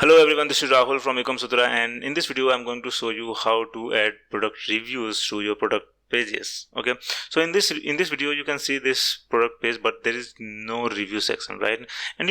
Hello everyone, this is Rahul from EcomSutra, and in this video I'm going to show you how to add product reviews to your product pages. Okay, so in this video you can see this product page, but there is no review section, right? And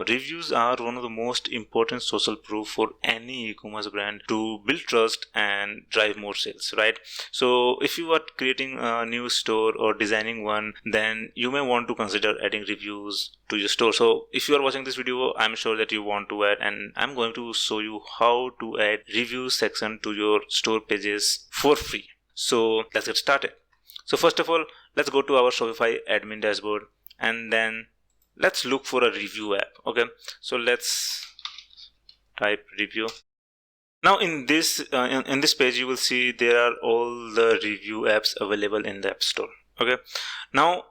reviews are one of the most important social proof for any e-commerce brand to build trust and drive more sales, right? So if you are creating a new store or designing one, then you may want to consider adding reviews to your store. So if you are watching this video, I'm sure that you want to add, and I'm going to show you how to add review section to your store pages for free. So let's get started. So first of all, let's go to our Shopify admin dashboard, and then let's look for a review app. Okay, so let's type review. Now in this page you will see there are all the review apps available in the App Store. Okay, now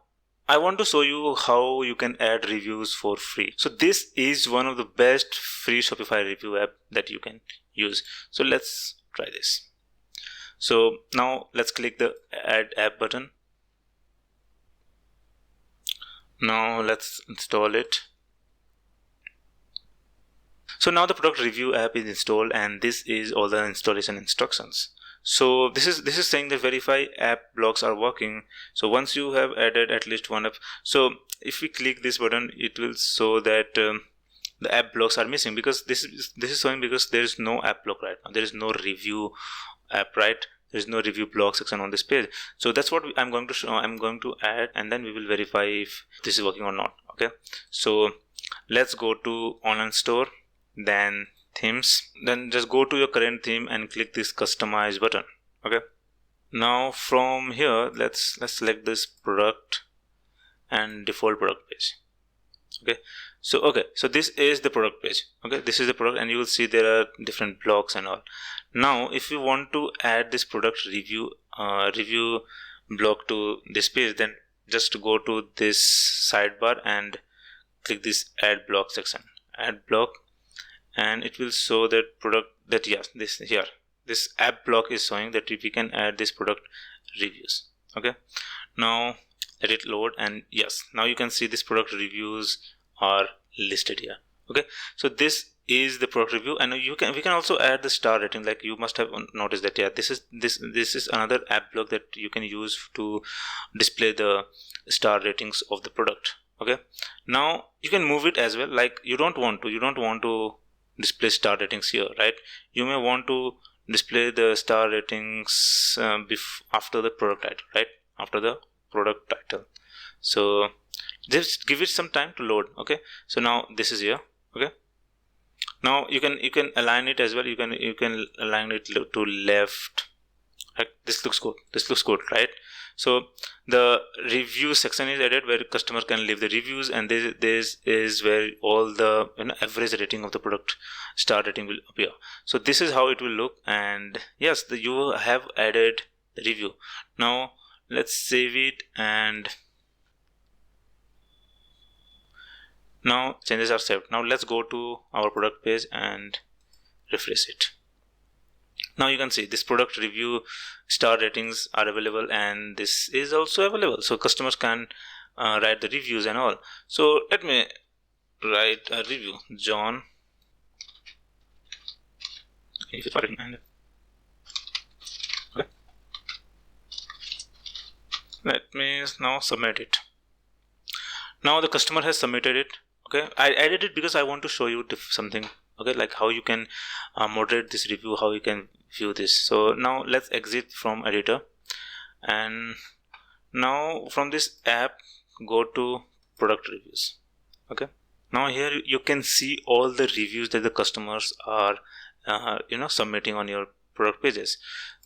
I want to show you how you can add reviews for free. So this is one of the best free Shopify review app that you can use. So let's try this. So now let's click the add app button. Now let's install it. So now the product review app is installed, and this is all the installation instructions. So this is saying that verify app blocks are working. So once you have added at least one app, so if we click this button, it will show that the app blocks are missing, because this is showing because there is no app block right now. There is no review app, right? There is no review block section on this page. So that's what I'm going to show. I'm going to add, and then we will verify if this is working or not. Okay, so let's go to online store, then themes, then just go to your current theme and click this customize button. Okay, now from here let's select this product and default product page. Okay, so this is the product page. Okay, this is the product, and you will see there are different blocks and all. Now if you want to add this product review block to this page, then just go to this sidebar and click this add block section, add block, and it will show that product that yes, this app block is showing that we can add this product reviews. Okay, now let it load, and yes, now you can see this product reviews are listed here. Okay, so this is the product review, and we can also add the star rating. Like you must have noticed that this is another app block that you can use to display the star ratings of the product. Okay, now you can move it as well. Like you don't want to display star ratings here, right? You may want to display the star ratings after the product title, right? After the product title. So just give it some time to load. Okay, so now this is here. Okay, now you can align it as well. You can align it to left. Right? This looks good, right? So the review section is added where customer can leave the reviews, and this is where all the average rating of the product star rating will appear. So this is how it will look, and yes, you have added the review. Now let's save it, and now changes are saved. Now let's go to our product page and refresh it. Now you can see this product review star ratings are available, and this is also available, so customers can write the reviews and all. So let me write a review. John, okay. Let me now submit it. Now the customer has submitted it. Okay, I did it because I want to show you something. Okay, like how you can moderate this review, how you can view this. So now let's exit from editor, and now from this app go to product reviews. Okay, now here you can see all the reviews that the customers are submitting on your product pages.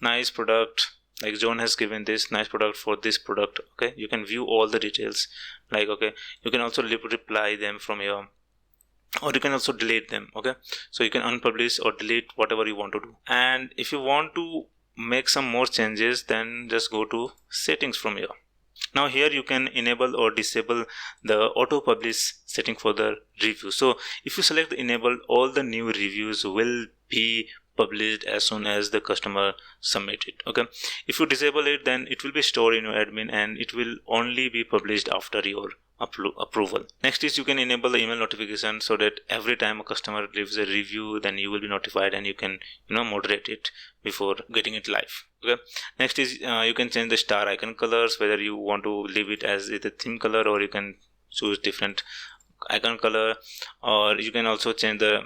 Nice product, like John has given this nice product for this product. Okay, you can view all the details. Like, okay, you can also reply them from here, or you can also delete them. Okay, so you can unpublish or delete whatever you want to do. And if you want to make some more changes, then just go to settings from here. Now here you can enable or disable the auto publish setting for the review. So if you select enable, all the new reviews will be published as soon as the customer submit it. Okay, if you disable it, then it will be stored in your admin, and it will only be published after your approval. Next is you can enable the email notification so that every time a customer leaves a review, then you will be notified and you can moderate it before getting it live. Okay. Next is you can change the star icon colors, whether you want to leave it as the theme color, or you can choose different icon color, or you can also change the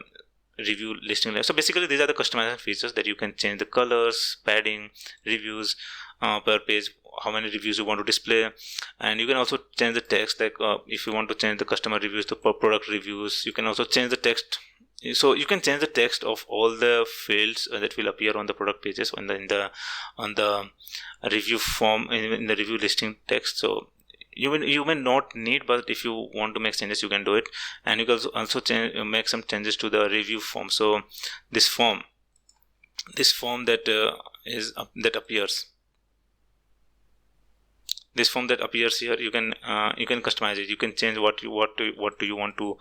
review listing layer. So basically these are the customization features that you can change the colors, padding, reviews per page, how many reviews you want to display, and you can also change the text, like if you want to change the customer reviews to product reviews, you can also change the text. So you can change the text of all the fields that will appear on the product pages on the review form, in the review listing text. So you may not need, but if you want to make changes, you can do it. And you can also make some changes to the review form. So this form that appears, this form that appears here, you can customize it. You can change what do you want to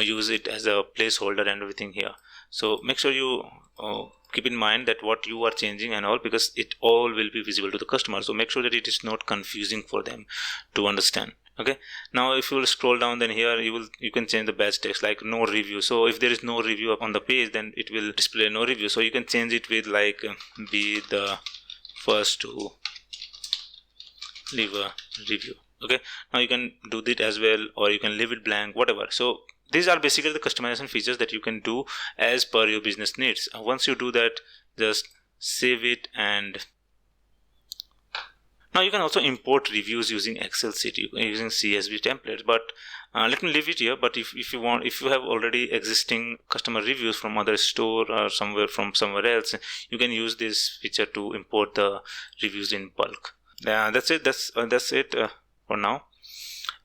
use it as a placeholder and everything here. So make sure you keep in mind that what you are changing and all, because it all will be visible to the customer. So make sure that it is not confusing for them to understand. Okay. Now if you will scroll down, then here you can change the badge text, like no review. So if there is no review on the page, then it will display no review. So you can change it with like be the first to leave a review. Okay. Now you can do that as well, or you can leave it blank, whatever. So these are basically the customization features that you can do as per your business needs. Once you do that, just save it. And now you can also import reviews using Excel sheet, using CSV templates. But let me leave it here. But if you have already existing customer reviews from other store or somewhere else, you can use this feature to import the reviews in bulk. That's it. That's it for now.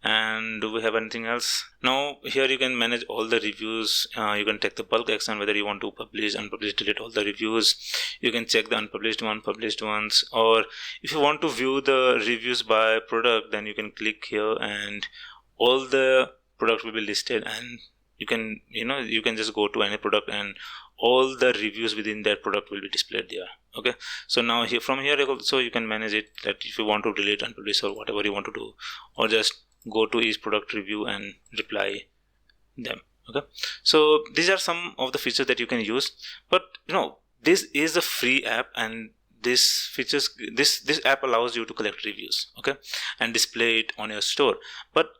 And do we have anything else? Now here you can manage all the reviews. You can take the bulk action, whether you want to publish, unpublish, delete all the reviews. You can check the unpublished one, published ones, or if you want to view the reviews by product, then you can click here and all the products will be listed, and you can just go to any product and all the reviews within that product will be displayed there. Okay. So now from here also you can manage it, that if you want to delete, unpublish, or whatever you want to do, or just go to each product review and reply them. Okay. So these are some of the features that you can use. But this is a free app, and this app allows you to collect reviews, okay, and display it on your store. But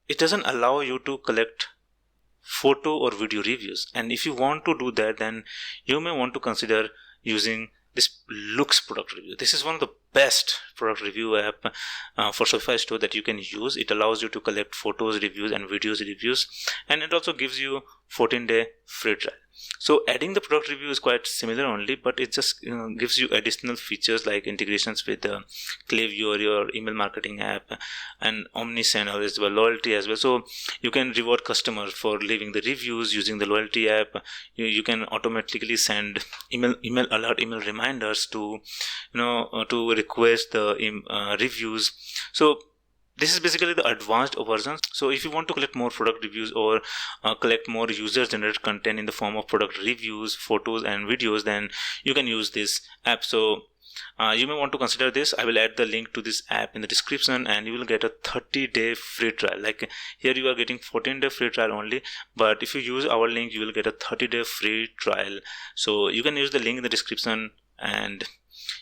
it doesn't allow you to collect photo or video reviews. And if you want to do that, then you may want to consider using this Looks product review. This is one of the best product review app for Shopify store that you can use. It allows you to collect photos, reviews, and videos reviews, and it also gives you 14-day free trial. So adding the product review is quite similar only, but it just gives you additional features like integrations with Klaviyo, your email marketing app, and Omnichannel as well, loyalty as well. So you can reward customers for leaving the reviews using the loyalty app. You can automatically send email alert, email reminders to request the reviews. So this is basically the advanced version. So if you want to collect more product reviews or collect more user generated content in the form of product reviews, photos, and videos, then you can use this app. So you may want to consider this. I will add the link to this app in the description, and you will get a 30-day free trial. Like here you are getting 14-day free trial only, but if you use our link, you will get a 30-day free trial. So you can use the link in the description and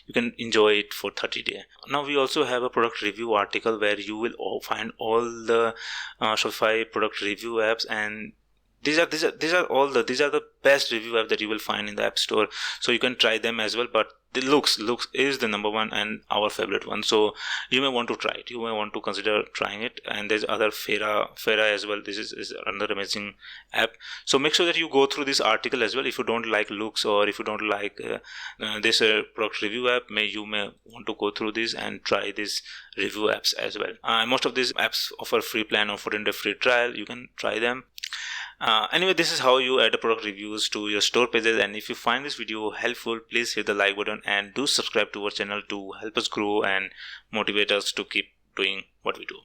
you can enjoy it for 30 days. Now we also have a product review article where you will find all the Shopify product review apps, and these are the best review apps that you will find in the App Store. So you can try them as well. But the Looks is the number one and our favorite one. So you may want to try it. You may want to consider trying it. And there's other Fera as well. This is another amazing app. So make sure that you go through this article as well. If you don't like Looks, or if you don't like this product review app, you may want to go through this and try these review apps as well. Most of these apps offer free plan or 14-day free trial. You can try them. Anyway, this is how you add product reviews to your store pages. And if you find this video helpful, please hit the like button and do subscribe to our channel to help us grow and motivate us to keep doing what we do.